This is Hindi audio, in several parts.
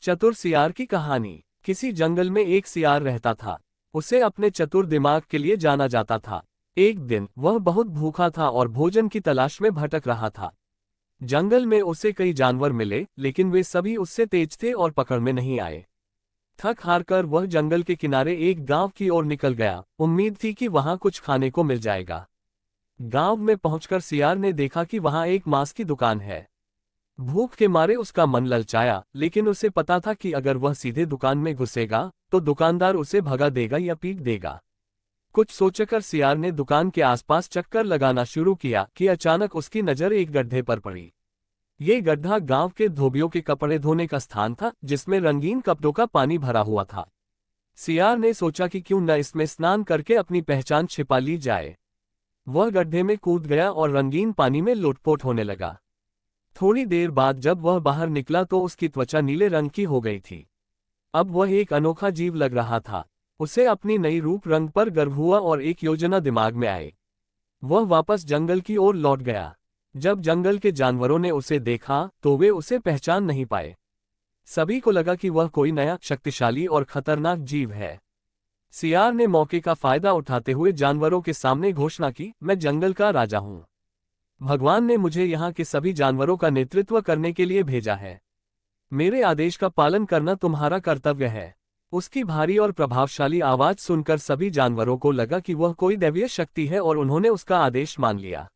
चतुर सियार की कहानी। किसी जंगल में एक सियार रहता था। उसे अपने चतुर दिमाग के लिए जाना जाता था। एक दिन वह बहुत भूखा था और भोजन की तलाश में भटक रहा था। जंगल में उसे कई जानवर मिले, लेकिन वे सभी उससे तेज थे और पकड़ में नहीं आए। थक हार कर वह जंगल के किनारे एक गांव की ओर निकल गया। उम्मीद थी कि वहां कुछ खाने को मिल जाएगा। गांव में पहुंचकर सियार ने देखा कि वहां एक मांस की दुकान है। भूख के मारे उसका मन ललचाया, लेकिन उसे पता था कि अगर वह सीधे दुकान में घुसेगा तो दुकानदार उसे भगा देगा या पीट देगा। कुछ सोचकर सियार ने दुकान के आसपास चक्कर लगाना शुरू किया कि अचानक उसकी नजर एक गड्ढे पर पड़ी। ये गड्ढा गांव के धोबियों के कपड़े धोने का स्थान था, जिसमें रंगीन कपड़ों का पानी भरा हुआ था। सियार ने सोचा कि क्यों न इसमें स्नान करके अपनी पहचान छिपा ली जाए। वह गड्ढे में कूद गया और रंगीन पानी में लोटपोट होने लगा। थोड़ी देर बाद जब वह बाहर निकला तो उसकी त्वचा नीले रंग की हो गई थी। अब वह एक अनोखा जीव लग रहा था। उसे अपनी नई रूप रंग पर गर्व हुआ और एक योजना दिमाग में आई। वह वापस जंगल की ओर लौट गया। जब जंगल के जानवरों ने उसे देखा तो वे उसे पहचान नहीं पाए। सभी को लगा कि वह कोई नया, शक्तिशाली और खतरनाक जीव है। सियार ने मौके का फायदा उठाते हुए जानवरों के सामने घोषणा की, मैं जंगल का राजा हूं। भगवान ने मुझे यहाँ के सभी जानवरों का नेतृत्व करने के लिए भेजा है। मेरे आदेश का पालन करना तुम्हारा कर्तव्य है। उसकी भारी और प्रभावशाली आवाज सुनकर सभी जानवरों को लगा कि वह कोई दैवीय शक्ति है और उन्होंने उसका आदेश मान लिया।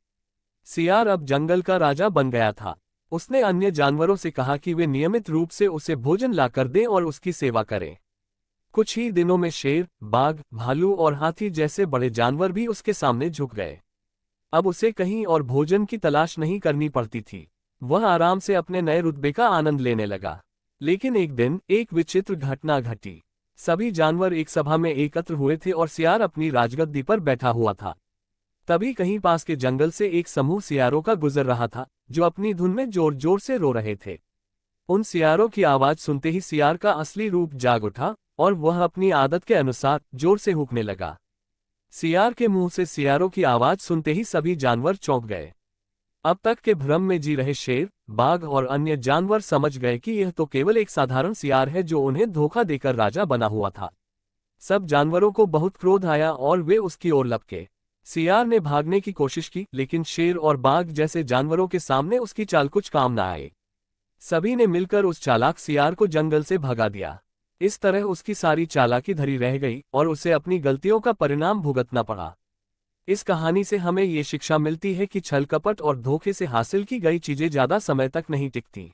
सियार अब जंगल का राजा बन गया था। उसने अन्य जानवरों से कहा कि वे नियमित रूप से उसे भोजन लाकर दें और उसकी सेवा करें। कुछ ही दिनों में शेर, बाघ, भालू और हाथी जैसे बड़े जानवर भी उसके सामने झुक गए। अब उसे कहीं और भोजन की तलाश नहीं करनी पड़ती थी। वह आराम से अपने नए रुतबे का आनंद लेने लगा। लेकिन एक दिन एक विचित्र घटना घटी। सभी जानवर एक सभा में एकत्र हुए थे और सियार अपनी राजगद्दी पर बैठा हुआ था। तभी कहीं पास के जंगल से एक समूह सियारों का गुजर रहा था, जो अपनी धुन में जोर जोर से रो रहे थे। उन सियारों की आवाज सुनते ही सियार का असली रूप जाग उठा और वह अपनी आदत के अनुसार जोर से हूंकने लगा। सियार के मुंह से सियारों की आवाज सुनते ही सभी जानवर चौंक गए। अब तक के भ्रम में जी रहे शेर, बाघ और अन्य जानवर समझ गए कि यह तो केवल एक साधारण सियार है जो उन्हें धोखा देकर राजा बना हुआ था। सब जानवरों को बहुत क्रोध आया और वे उसकी ओर लपके। सियार ने भागने की कोशिश की, लेकिन शेर और बाघ जैसे जानवरों के सामने उसकी चाल कुछ काम न आए। सभी ने मिलकर उस चालाक सियार को जंगल से भगा दिया। इस तरह उसकी सारी चालाकी धरी रह गई और उसे अपनी गलतियों का परिणाम भुगतना पड़ा। इस कहानी से हमें ये शिक्षा मिलती है कि छल कपट और धोखे से हासिल की गई चीजें ज्यादा समय तक नहीं टिकती।